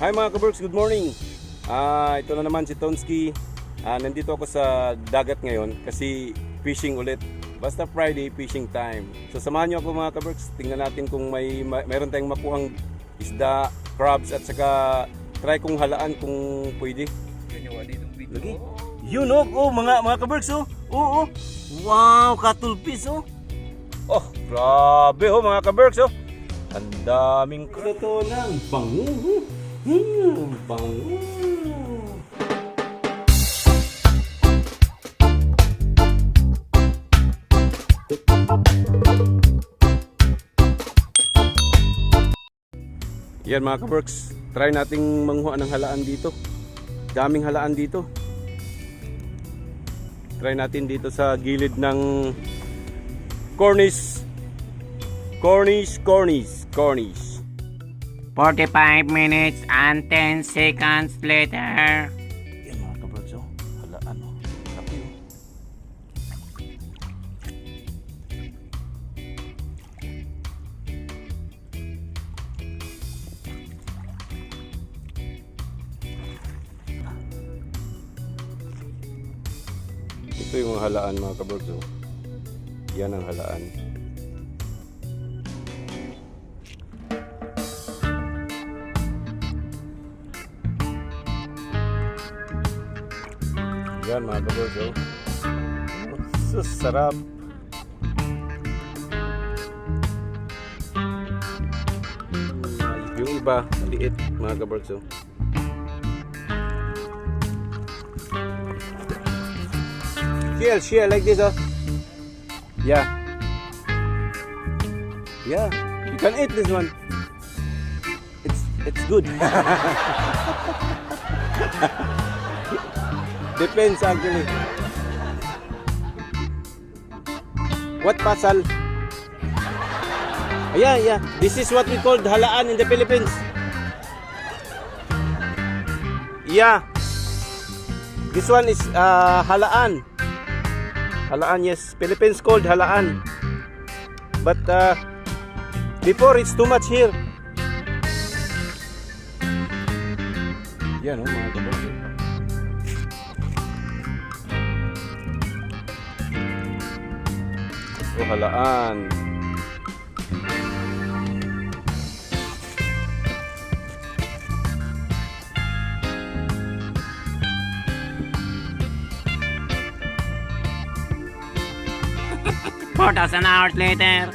Hi mga kaberks, good morning. Ito na naman si Tonsky. Nandito ako sa dagat ngayon kasi fishing ulit. Basta Friday, fishing time. So samahan nyo ako mga kaberks. Tingnan natin kung mayroon tayong makuhang isda, crabs at saka try kong halaan kung pwede. Lagi. Yun oh, mga kaberks oh. Oo. Wow, katulpis oh. Oh, grabe oh mga kaberks oh. Ang daming ito lang. Bango. Bango. Yan mga kaberks, try nating manghuha ng halaan dito. Daming halaan dito. Try natin dito sa gilid ng Cornish. 45 minutes and 10 seconds later. Yan mga kaberks oh, halaan oh. Laki oh. Ito yung halaan mga kaberks oh. Yan ang halaan. Yan mga kaberks oh. So sarap. Yung iba maliit mga kaberks oh. Shell like this oh. Yeah, you can eat this one. It's good. Depends actually. What pasal? Yeah. This is what we call halaan in the Philippines. Yeah. This one is halaan. Halaan, yes. Philippines called halaan. But before it's too much here. Yan oh mga kaberks. Oh, halaan. Four thousand hours later.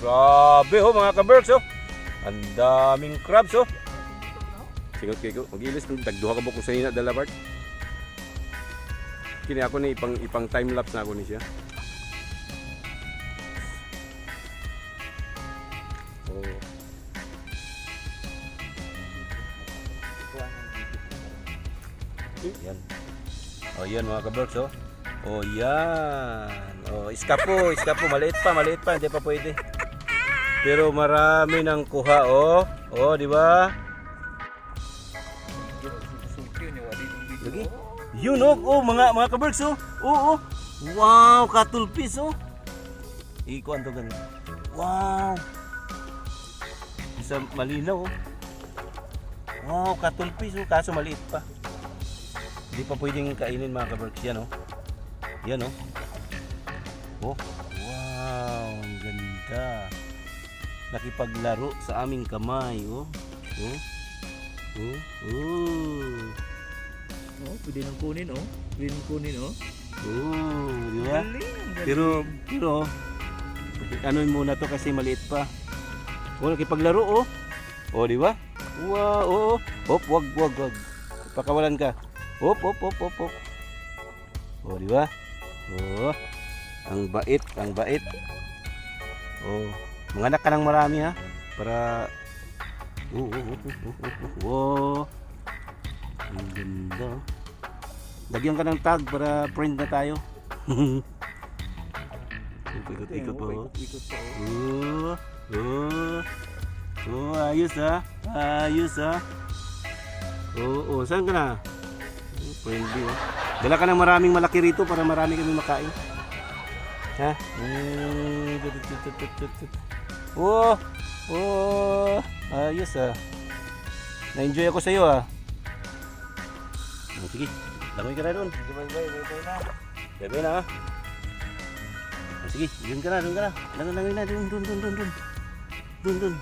Grabe oh mga kaberks oh. Ang daming crabs oh. Sige ko, mag-ilis kung tagduha ka ba kung sa hina dalabart. Kini ako ni ipang time lapse na ako ni siya. Oh. Yan. Oh yan mga kaberks oh. Oh yan. Oh, iskapo, maliit pa, hindi pa pwede. Pero marami nang kuha oh. Oh, di ba? Lagi. Yun oh, mga kaberks oh. Oo. Wow, katulpis oh. Ikuan to ganun. Wow. Isa malinaw oh. Wow, katulpis oh, kaso maliit pa. Hindi pa pwedeng kainin mga kaberks. Yan oh. Yan oh. Oh, wow, ang ganda. Nakipaglaro sa aming kamay oh. Oh. Oh. Oh. Oh, pwede nang kunin oh. Pwede nang kunin oh. Oh, di ba? Galing, ang galing. Pero ano muna to kasi maliit pa. Oh, nakipaglaro oh. Oh, di ba? Wow, oh. Hop, wag. Pakawalan ka. Hop. Oh, di ba? Oh. Ang bait. Oh, manganak ka ng marami ha para Wow. Ang ganda. Lagyan ka ng tag para friend na tayo. Ikot-ikot pa oh. Ikot pa Oh. oh. Oh, ayos ha. Oh, saan ka na? Friendly oh. Dala ka ng maraming malaki rito para marami kami makain. Ha? Oh, ayos ah. Na-enjoy ako sa iyo ah. Sige, langoy ka na doon. Sige, bye na. Bye na ah. Sige, doon ka na. Langoy na, doon.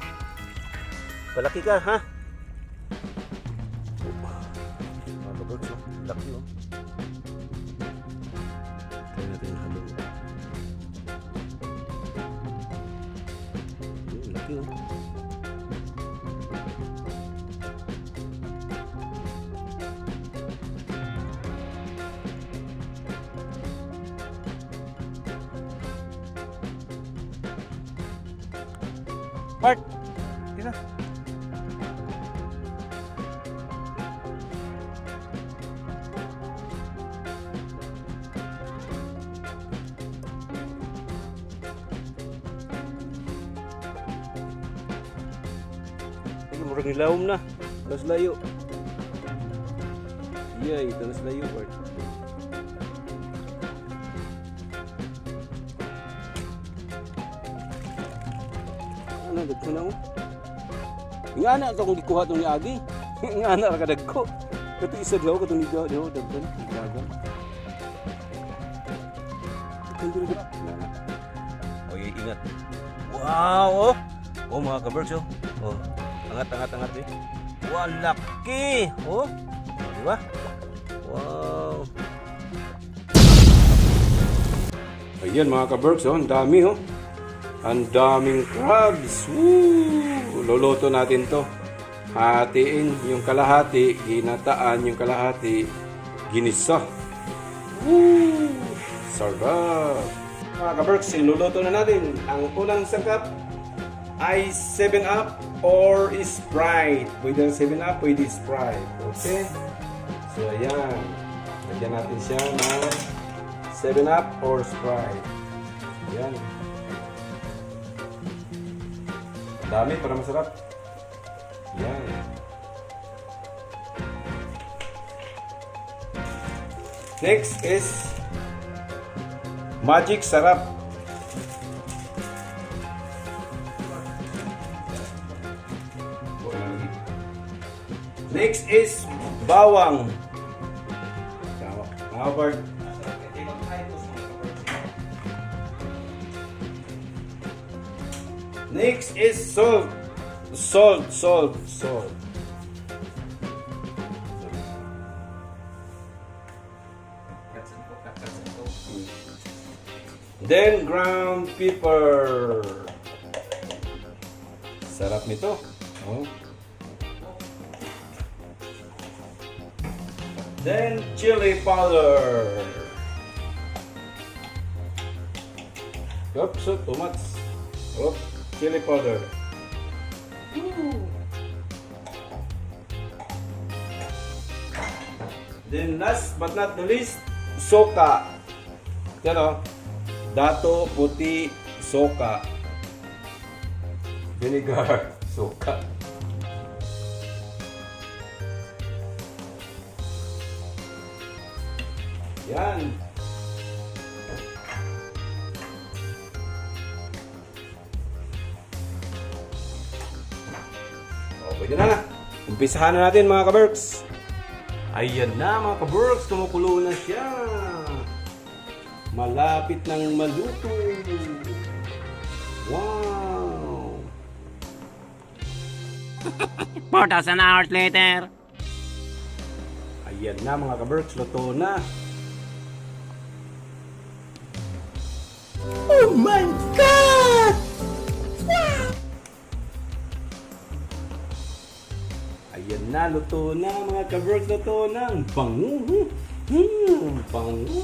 Palaki ka ha. Mga kabirds oh, laki oh. Kaya natin yung halo. Laki oh. Mark! Tira! Murag nilawom na. Tanas layo. Yay, tanas layo. Ano, dagko na mo? Nga na ito kung gikuha itong niagi. Nga na rakadagko. Ito isa daw, ito ni daw, dagkan. Dagan. Oh, ingat. Wow, oh. Oh, mga kaberks, oh. Oh. Angat eh. Wow, laki! Oh, di ba? Wow. Ayan mga ka-berks, oh, ang dami oh. Ang daming crabs. Woo! Luluto natin to. Hatiin yung kalahati, ginataan yung kalahati, ginisa. Woo! Sarap! Mga ka-berks, iluluto na natin. Ang unang sangkap ay 7-Up or Sprite. Pwede 7-Up, pwede Sprite. Okay? So, ayan. Lagyan natin siya ng 7-Up or Sprite. Ayan. Dami para masarap. Ayan. Next is Magic Sarap. Next is bawang. Bawang. Next is salt. Salt. Then ground pepper. Sarap nito. Oh. Then chili powder. Oops, so tomats. Oh, chili powder. Woo. Then last but not the least, soka. Yan o. Dato, puti, soka. Vinegar, soka. Yan. O, pwede na. Umpisahan na natin mga kaberks. Ayan na mga kaberks, kumukulo na siya. Malapit nang maluto. Wow! 4,000 hours later. Ayan na mga kaberks, luto na. Oh my God! Ayan na, luto na mga kaberks, luto na. Ang bango. Bango.